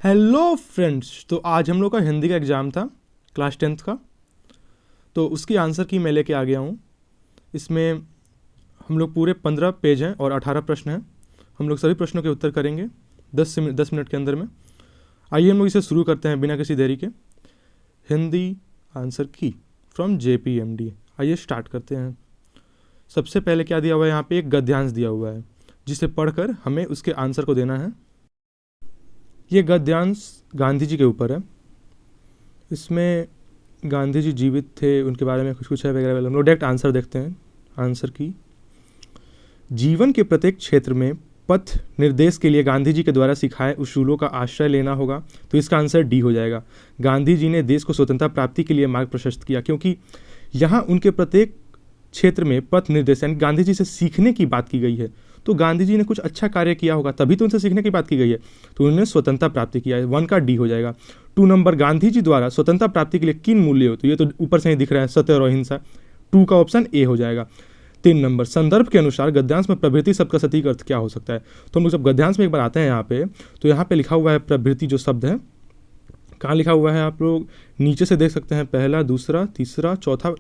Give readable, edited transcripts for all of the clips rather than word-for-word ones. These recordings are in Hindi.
Hello friends. तो आज हम लोग का हिंदी का एग्ज़ाम था क्लास 10th का। तो उसकी आंसर की मैं लेके आ गया हूँ। इसमें हम लोग पूरे 15 पेज हैं और 18 प्रश्न हैं। हम लोग सभी प्रश्नों के उत्तर करेंगे 10 मिनट के अंदर में। आइए हम लोग इसे शुरू करते हैं बिना किसी देरी के। हिंदी आंसर की फ्रॉम JPMD। आइए स्टार्ट करते हैं। सबसे पहले क्या दिया हुआ है, यहाँ पे एक गद्यांश दिया हुआ है जिसे पढ़कर हमें उसके आंसर को देना है। ये गद्यांश गांधी जी के ऊपर है। इसमें गांधी जी जीवित थे, उनके बारे में कुछ कुछ है वगैरह वगैरह। हम लोग डायरेक्ट आंसर देखते हैं। आंसर की जीवन के प्रत्येक क्षेत्र में पथ निर्देश के लिए गांधी जी के द्वारा सिखाए उसूलों का आश्रय लेना होगा। तो इसका आंसर डी हो जाएगा। गांधी जी ने देश को स्वतंत्रता प्राप्ति के लिए मार्ग प्रशस्त किया, क्योंकि यहाँ उनके प्रत्येक क्षेत्र में पथ निर्देश यानी गांधी जी से सीखने की बात की गई है। तो गांधी जी ने कुछ अच्छा कार्य किया होगा, तभी तो उनसे सीखने की बात की गई है। तो उन्होंने स्वतंत्रता प्राप्ति किया है। 1 का डी हो जाएगा। 2 नंबर, गांधी जी द्वारा स्वतंत्रता प्राप्ति के लिए किन मूल्यों, तो ये तो ऊपर से ही दिख रहा है, सत्य और अहिंसा। 2 का ऑप्शन ए हो जाएगा। 3 नंबर, संदर्भ के अनुसार गद्यांश में प्रवृत्ति शब्द का सटीक अर्थ क्या हो सकता है। तो हम लोग जब गद्यांश में एक बार आते हैं यहाँ पे, तो यहाँ पे लिखा हुआ है प्रवृत्ति जो शब्द है, कहाँ लिखा हुआ है आप लोग नीचे से देख सकते हैं। पहला, दूसरा, तीसरा, चौथा,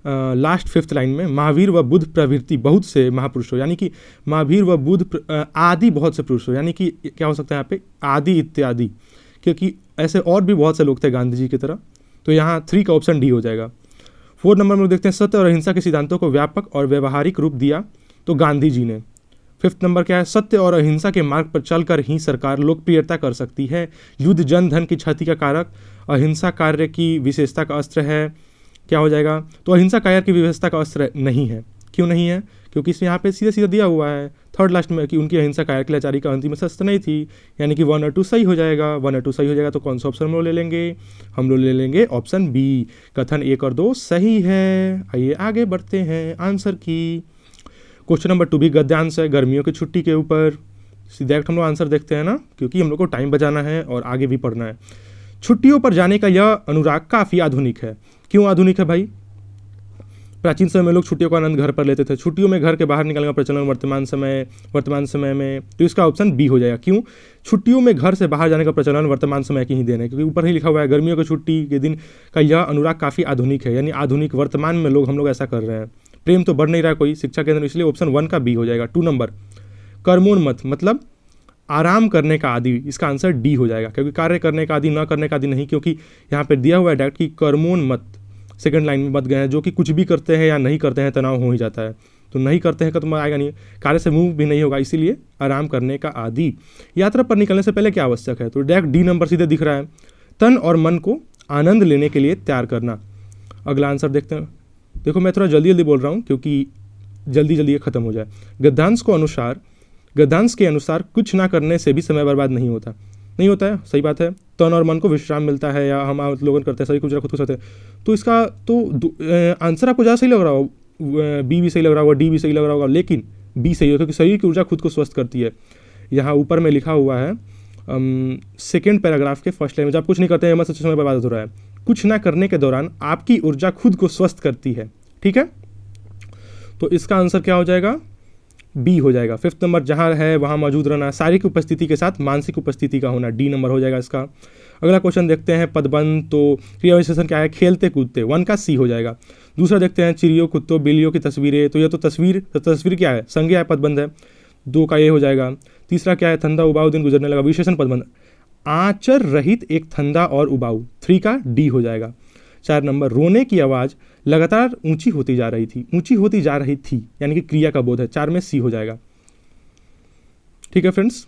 लास्ट 5th लाइन में महावीर व बुद्ध प्रवृत्ति बहुत से महापुरुषों, यानी कि महावीर व बुद्ध आदि बहुत से पुरुषों, यानी कि क्या हो सकता है यहाँ पे आदि इत्यादि, क्योंकि ऐसे और भी बहुत से लोग थे गांधी जी की तरह। तो यहाँ 3 का ऑप्शन डी हो जाएगा। 4 नंबर में देखते हैं सत्य और अहिंसा के सिद्धांतों को व्यापक और व्यवहारिक रूप दिया, तो गांधी जी ने। 5th नंबर क्या है, सत्य और अहिंसा के मार्ग पर चलकर ही सरकार लोकप्रियता कर सकती है। युद्ध जन धन की क्षति का कारक, अहिंसा कार्य की विशेषता का अस्त्र है, क्या हो जाएगा। तो अहिंसा कार्य की व्यवस्था का अस्त्र नहीं है। क्यों नहीं है, क्योंकि इसमें यहाँ पे सीधा सीधा दिया हुआ है 3rd लास्ट में कि उनकी अहिंसा कार्य के लिए आचार्य का अंतिम शस्त्र नहीं थी, यानी कि 1 और 2 सही हो जाएगा। 1 और 2 सही हो जाएगा। तो कौन सा ऑप्शन हम लोग ले लेंगे, हम लोग ले लेंगे ऑप्शन बी, कथन 1 और 2 सही है। आइए आगे बढ़ते हैं आंसर की। क्वेश्चन नंबर 2 भी गद्यांश है, गर्मियों की छुट्टी के ऊपर। डायरेक्ट हम लोग आंसर देखते हैं ना, क्योंकि हम लोग को टाइम बचाना है और आगे भी पढ़ना है। छुट्टियों पर जाने का यह अनुराग काफ़ी आधुनिक है। क्यों आधुनिक है भाई, प्राचीन समय में लोग छुट्टियों का आनंद घर पर लेते थे। छुट्टियों में घर के बाहर निकलने का प्रचलन वर्तमान समय में, तो इसका ऑप्शन बी हो जाएगा। क्यों, छुट्टियों में घर से बाहर जाने का प्रचलन वर्तमान समय की ही देन है, क्योंकि ऊपर ही लिखा हुआ है गर्मियों की छुट्टी के दिन का यह अनुराग काफ़ी आधुनिक है, यानी आधुनिक वर्तमान में हम लोग ऐसा कर रहे हैं। प्रेम तो बढ़ नहीं रहा है कोई शिक्षा के अंदर, इसलिए ऑप्शन 1 का बी हो जाएगा। 2 नंबर, कर्मोन्मत्त मतलब आराम करने का आदि, इसका आंसर डी हो जाएगा, क्योंकि कार्य करने का आदि, न करने का आदि नहीं, क्योंकि यहाँ पे दिया हुआ है डायरेक्ट कि कर्मोन्मत्त 2nd लाइन में बत गए हैं, जो कि कुछ भी करते हैं या नहीं करते हैं तनाव हो ही जाता है। तो नहीं करते हैं का तो आएगा नहीं, कार्य से मूव भी नहीं होगा, इसीलिए आराम करने का आदि। यात्रा पर निकलने से पहले क्या आवश्यक है, तो डायरेक्ट डी नंबर सीधे दिख रहा है, तन और मन को आनंद लेने के लिए तैयार करना। अगला आंसर देखते हैं। देखो मैं थोड़ा जल्दी जल्दी बोल रहा हूँ क्योंकि जल्दी जल्दी ये खत्म हो जाए। गद्यांश के अनुसार कुछ ना करने से भी समय बर्बाद नहीं होता है, सही बात है। तन और मन को विश्राम मिलता है, या हम लोगन करते हैं, सही कुछ खुद को करते हैं। तो इसका तो आंसर आपको ज़्यादा सही लग रहा हो, बी भी सही लग रहा होगा, डी भी सही लग रहा होगा, लेकिन बी सही है, क्योंकि शरीर की ऊर्जा खुद को स्वस्थ करती है। यहाँ ऊपर में लिखा हुआ है 2nd पैराग्राफ के 1st लाइन में, जब आप कुछ नहीं करते हैं मतलब समय बर्बाद हो रहा है। कुछ ना करने के दौरान आपकी ऊर्जा खुद को स्वस्थ करती है, ठीक है। तो इसका आंसर क्या हो जाएगा, बी हो जाएगा। 5th नंबर, जहाँ है वहाँ मौजूद रहना, शारीरिक उपस्थिति के साथ मानसिक उपस्थिति का होना, डी नंबर हो जाएगा इसका। अगला क्वेश्चन देखते हैं पदबंध, तो क्रिया विशेषण क्या है, खेलते कूदते, 1 का सी हो जाएगा। दूसरा देखते हैं चिड़ियों कुत्तों बिल्लियों की तस्वीरें, तो ये तो तस्वीर क्या है, संज्ञा है, पदबंध है, 2 का ए हो जाएगा। तीसरा क्या है, ठंडा उबाऊ दिन गुजरने लगा, विशेषण पदबंध, आचर रहित एक ठंडा और उबाऊ, 3 का डी हो जाएगा। 4 नंबर, रोने की आवाज़ लगातार ऊंची होती जा रही थी, यानी कि क्रिया का बोध है, 4 में सी हो जाएगा, ठीक है फ्रेंड्स।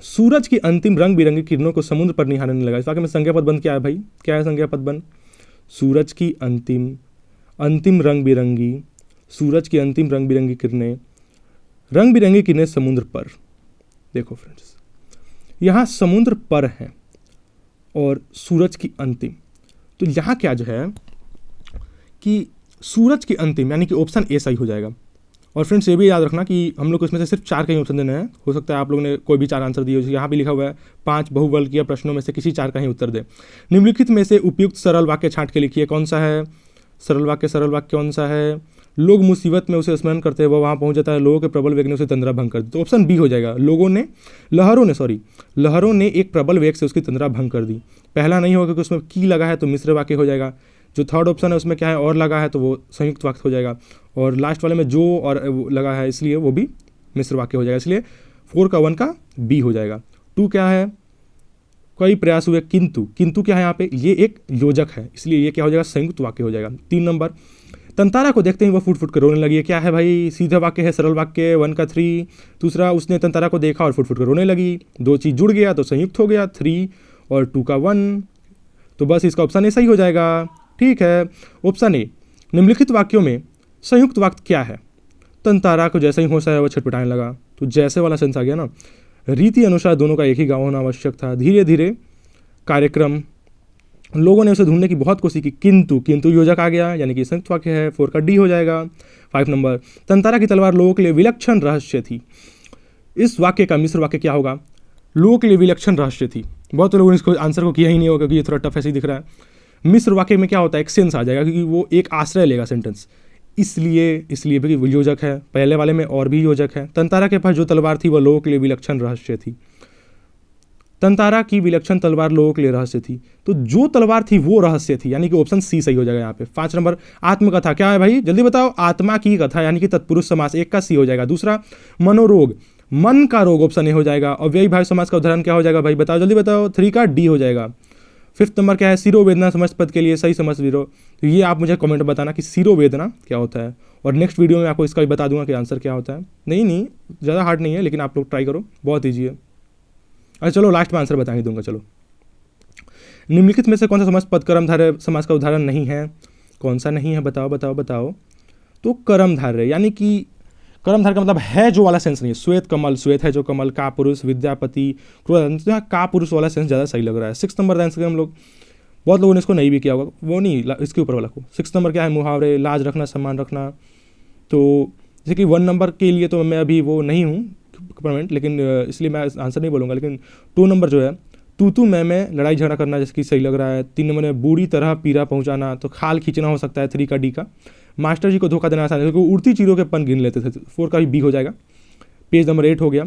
सूरज की अंतिम रंग बिरंगी किरणों को समुद्र पर निहारने लगा, इस वाक्य में संज्ञा पदबंध क्या है भाई, क्या है संज्ञा पदबंध, सूरज की अंतिम रंग बिरंगी किरणें समुद्र पर। देखो फ्रेंड्स, यहाँ समुद्र पर है और सूरज की अंतिम, तो यहाँ क्या जो है कि सूरज की अंतिम, यानी कि ऑप्शन ए सही हो जाएगा। और फ्रेंड्स ये भी याद रखना कि हम लोग को इसमें से सिर्फ 4 का ही ऑप्शन देना है, हो सकता है आप लोगों ने कोई भी 4 आंसर दिए हो। यहाँ भी लिखा हुआ है 5 बहुवर्गीय प्रश्नों में से किसी 4 का ही उत्तर दें। निम्नलिखित में से उपयुक्त सरल वाक्य छांट के लिखिए, कौन सा है सरल वाक्य कौन सा है, लोग मुसीबत में उसे स्मरण करते हैं, वह वहाँ पहुँच जाता है, लोगों के प्रबल वेग ने उसे तंद्रा भंग कर दी। तो ऑप्शन बी हो जाएगा, लहरों ने एक प्रबल वेग से उसकी तंद्रा भंग कर दी। पहला नहीं होगा क्योंकि उसमें की लगा है तो मिश्र वाक्य हो जाएगा। जो थर्ड ऑप्शन है उसमें क्या है, और लगा है तो वो संयुक्त वाक्य हो जाएगा। और लास्ट वाले में जो और लगा है इसलिए वो भी मिश्र वाक्य हो जाएगा। इसलिए 4 का 1 का बी हो जाएगा। 2 क्या है, कई प्रयास हुए किंतु क्या है यहाँ पे, ये एक योजक है, इसलिए ये क्या हो जाएगा, संयुक्त वाक्य हो जाएगा। 3 नंबर, तंतारा को देखते ही वह फुट फुट कर रोने लगी है। क्या है भाई, सीधा वाक्य है, सरल वाक्य, 1 का 3। दूसरा, उसने तंतारा को देखा और फुट फुट कर रोने लगी। दो चीज़ जुड़ गया तो संयुक्त हो गया, 3 और 2 का 1। तो बस इसका ऑप्शन ए सही हो जाएगा। ठीक है, ऑप्शन ए, निम्नलिखित वाक्यों में संयुक्त वाक्य क्या है। तंतारा को जैसे ही होश आया वह छटपटाने लगा। तो जैसे वाला सेंस आ गया ना। रीति अनुसार दोनों का एक ही गाँव होना आवश्यक था। धीरे धीरे कार्यक्रम, लोगों ने उसे ढूंढने की बहुत कोशिश की, किंतु योजक आ गया, यानी कि संयुक्त वाक्य है, 4 का डी हो जाएगा। 5 नंबर, तंतारा की तलवार लोगों के लिए विलक्षण रहस्य थी। इस वाक्य का मिश्र वाक्य क्या होगा, लोगों के लिए विलक्षण रहस्य थी। बहुत लोगों ने इसको आंसर को किया ही नहीं होगा क्योंकि ये थोड़ा टफ ऐसे ही दिख रहा है। मिश्र वाक्य में क्या होता है, एक सेंस आ जाएगा क्योंकि वो एक आश्रय लेगा सेंटेंस, इसलिए भी योजक है। पहले वाले में और भी योजक है। तंतारा के पास जो तलवार थी वह लोगों के लिए विलक्षण रहस्य थी। तंतारा की विलक्षण तलवार लोगों के लिए रहस्य थी, तो जो तलवार थी वो रहस्य थी, यानी कि ऑप्शन सी सही हो जाएगा यहाँ पे। 5 नंबर, आत्मकथा क्या है भाई, जल्दी बताओ। आत्मा की कथा, यानी कि तत्पुरुष समास, 1 का सी हो जाएगा। दूसरा, मनोरोग, मन का रोग, ऑप्शन ए हो जाएगा। अव्ययी भाव समास का उदाहरण क्या हो जाएगा भाई, बताओ जल्दी बताओ। 3 का डी हो जाएगा। 5th नंबर क्या है, सिरोवेदना समस्त पद के लिए सही समझ विरो। तो ये आप मुझे कमेंट बताना कि सिरोवेदना क्या होता है, और नेक्स्ट वीडियो में आपको इसका भी बता दूंगा कि आंसर क्या होता है। नहीं ज़्यादा हार्ड नहीं है, लेकिन आप लोग ट्राई करो, बहुत ईजी है। अच्छा चलो लास्ट में आंसर बता ही दूंगा। चलो, निम्नलिखित में से कौन सा समास पद कर्मधारय समास का उदाहरण नहीं है, कौन सा नहीं है, बताओ। तो कर्मधारय, यानी कि कर्मधारय का मतलब है जो वाला सेंस नहीं है। श्वेत कमल, श्वेत है जो कमल, का पुरुष, विद्यापति, क्रोध, यहाँ का पुरुष वाला सेंस ज़्यादा सही लग रहा है। 6 नंबर आंसर हम लोग, बहुत लोगों ने इसको नहीं भी किया होगा, वो नहीं, इसके ऊपर वाला को। 6 नंबर क्या है, मुहावरे, लाज रखना, सम्मान रखना। तो जैसे कि 1 नंबर के लिए तो मैं अभी वो नहीं हूँ परमानेंट, लेकिन इसलिए मैं आंसर नहीं बोलूँगा। लेकिन 2 नंबर जो है, तू मैं लड़ाई झगड़ा करना, जैसे कि सही लग रहा है। 3 नंबर में बुरी तरह पीरा पहुँचाना, तो खाल खींचना हो सकता है, 3 का डी का। मास्टर जी को धोखा देना आसान है क्योंकि उड़ती चीज़ों के पन गिन लेते थे, 4 का भी बी हो जाएगा। पेज नंबर 8 हो गया।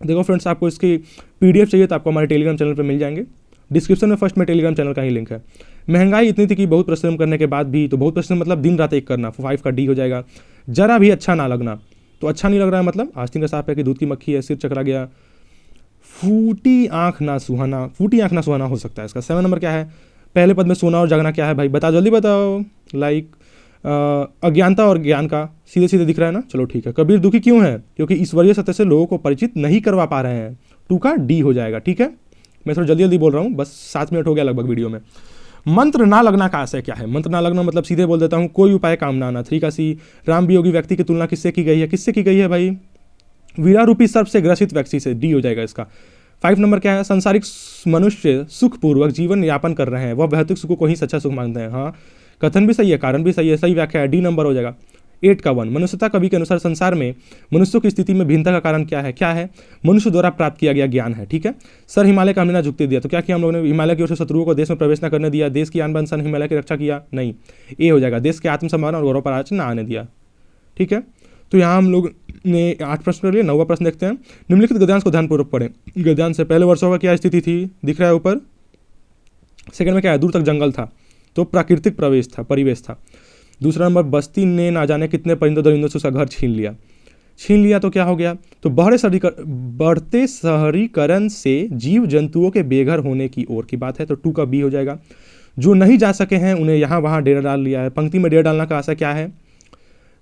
देखो फ्रेंड्स, आपको इसकी PDF चाहिए तो आपको हमारे टेलीग्राम चैनल पर मिल जाएंगे। डिस्क्रिप्शन में फर्स्ट में टेलीग्राम चैनल का ही लिंक है। महंगाई इतनी थी कि बहुत परिश्रम करने के बाद भी, तो बहुत परिश्रम मतलब दिन रात एक करना, 5 का डी हो जाएगा। जरा भी अच्छा ना लगना, तो अच्छा नहीं लग रहा है मतलब आस्तीन का सांप है कि दूध की मक्खी है, सिर चकरा गया। फूटी आंख ना सुहाना हो सकता है इसका। 7 नंबर क्या है, पहले पद में सोना और जागना क्या है भाई, बताओ जल्दी बताओ। लाइक अज्ञानता और ज्ञान का, सीधे सीधे दिख रहा है ना। चलो ठीक है। कबीर दुखी क्यों है, क्योंकि ईश्वरीय सत्य से लोगों को परिचित नहीं करवा पा रहे हैं, 2 का डी हो जाएगा। ठीक है, मैं थोड़ा जल्दी बोल रहा हूँ, बस 7 मिनट हो गया लगभग वीडियो में। मंत्र ना लगना का आशय क्या है, मंत्र ना लगना मतलब सीधे बोल देता हूँ, कोई उपाय काम ना आना, 3 का सी। राम वियोगी व्यक्ति की तुलना किससे की गई है भाई, वीरा रूपी सर्प से ग्रसित व्यक्ति से, डी हो जाएगा इसका। 5 नंबर क्या है, संसारिक मनुष्य सुखपूर्वक जीवन यापन कर रहे हैं, वह भौतिक सुख को ही सच्चा सुख मानते हैं। हाँ, कथन भी सही है, कारण भी सही है, सही व्याख्या है, डी नंबर हो जाएगा। 8 का 1, मनुष्यता कवि के अनुसार संसार में मनुष्यों की स्थिति में भिन्नता का कारण क्या है, मनुष्य द्वारा प्राप्त किया गया ज्ञान है। ठीक है, सर हिमालय का हमने ना झुकते दिया, तो क्या किया हम लोगों ने, हिमालय की ओर से शत्रुओं को देश में प्रवेश न करने दिया, देश की आन बान सन हिमालय की रक्षा किया, नहीं, ए हो जाएगा, देश के आत्मसम्मान और गौरव पर आज ना आने दिया। ठीक है, तो यहाँ हम लोग ने 8 प्रश्न कर लिए। 9वां प्रश्न देखते हैं। निम्नलिखित गद्यांश को ध्यानपूर्वक पढ़ें। गद्यांश से पहले वर्षों का क्या स्थिति थी, दिख रहा है ऊपर। सेकंड में क्या है, दूर तक जंगल था, तो प्राकृतिक परिवेश था। दूसरा नंबर, बस्ती ने ना जाने कितने परिंदों दरिंदों से उसका घर छीन लिया तो क्या हो गया, तो बढ़ते शहरीकरण से जीव जंतुओं के बेघर होने की ओर की बात है, तो 2 का बी हो जाएगा। जो नहीं जा सके हैं उन्हें यहाँ वहाँ डेरा डाल लिया है। पंक्ति में डेरा डालना का आशय क्या है,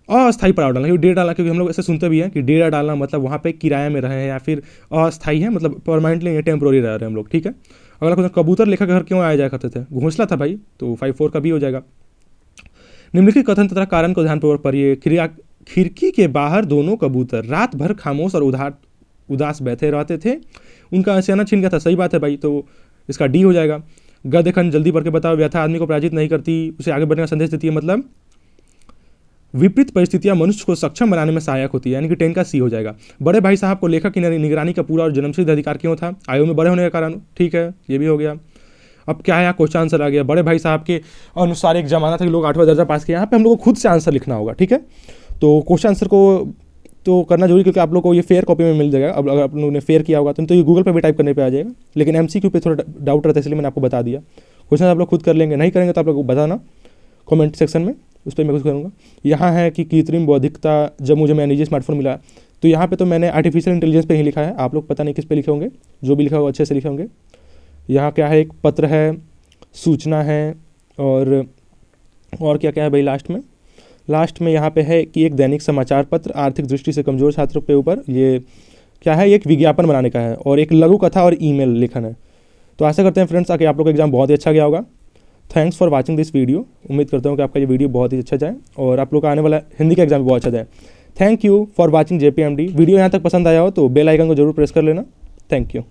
अस्थायी पड़ाव डालना, क्योंकि डेरा डालना, क्योंकि हम लोग ऐसे सुनते भी हैं कि डेरा डालना मतलब वहाँ पे किराए में रहे हैं या फिर अस्थायी है, मतलब परमानेंटली टेम्प्रोरी रह रहे हैं हम लोग। ठीक है, अगला क्वेश्चन, कबूतर लेखक के घर क्यों आया जाया करते थे, घोंसला था भाई, तो 5-4 का भी हो जाएगा। निम्नलिखित कथन तथा कारण को ध्यानपूर्वक पढ़िए। खिड़की के बाहर दोनों कबूतर रात भर खामोश और उदास बैठे रहते थे, उनका अचानक छीन गया था, सही बात है भाई, तो इसका डी हो जाएगा। गद्य खंड जल्दी पढ़ के बताओ। व्यथा आदमी को पराजित नहीं करती, उसे आगे बढ़ने का संदेश देती है, मतलब विपरीत परिस्थितियां मनुष्य को सक्षम बनाने में सहायक होती है, यानी कि 10 का सी हो जाएगा। बड़े भाई साहब को लेखक की निगरानी का पूरा और जन्मसिद्ध अधिकार क्यों था, आयु में बड़े होने के कारण, ठीक है, ये भी हो गया। अब क्या है, यहाँ क्वेश्चन आंसर आ गया, बड़े भाई साहब के अनुसार एक ज़माना था कि लोग 8वां दर्जा पास किया, यहाँ पे हम लोग को खुद से आंसर लिखना होगा, ठीक है। तो क्वेश्चन आंसर को तो करना जरूरी, क्योंकि आप लोग को ये फेयर कॉपी में मिल जाएगा। अब अगर आप लोगों ने फेयर किया होगा तो ये गूगल पर भी टाइप करने पे आ जाएगा, लेकिन MCQ पे थोड़ा डाउट रहता है, इसलिए मैंने आपको बता दिया। क्वेश्चन आप लोग खुद कर लेंगे, नहीं करेंगे तो आप लोग को बताना कमेंट सेक्शन में, उस पर मैं कुछ करूँगा। यहाँ है कि कृत्रिम बौद्धिकता जब मुझे मेरा निजी स्मार्टफोन मिला, तो यहाँ पे तो मैंने आर्टिफिशियल इंटेलिजेंस पे ही लिखा है, आप लोग पता नहीं किस पे लिखे होंगे, जो भी लिखा होगा अच्छे से लिखे होंगे। यहाँ क्या है, एक पत्र है, सूचना है, और क्या क्या है भाई लास्ट में यहाँ पे है कि एक दैनिक समाचार पत्र आर्थिक दृष्टि से कमज़ोर छात्रों के ऊपर, ये क्या है, एक विज्ञापन बनाने का है, और एक लघु कथा और ईमेल लेखन है। तो आशा करते हैं फ्रेंड्स कि आप लोग का एग्जाम बहुत ही अच्छा गया होगा। Thanks for watching this video. उम्मीद करता हूँ कि आपका ये वीडियो बहुत ही अच्छा जाए और आप लोग का आने वाला हिंदी का एग्जाम भी बहुत अच्छा जाए। Thank you for watching JPMD। Video यहाँ तक पसंद आया हो तो बेल आइकन को जरूर प्रेस कर लेना। Thank you.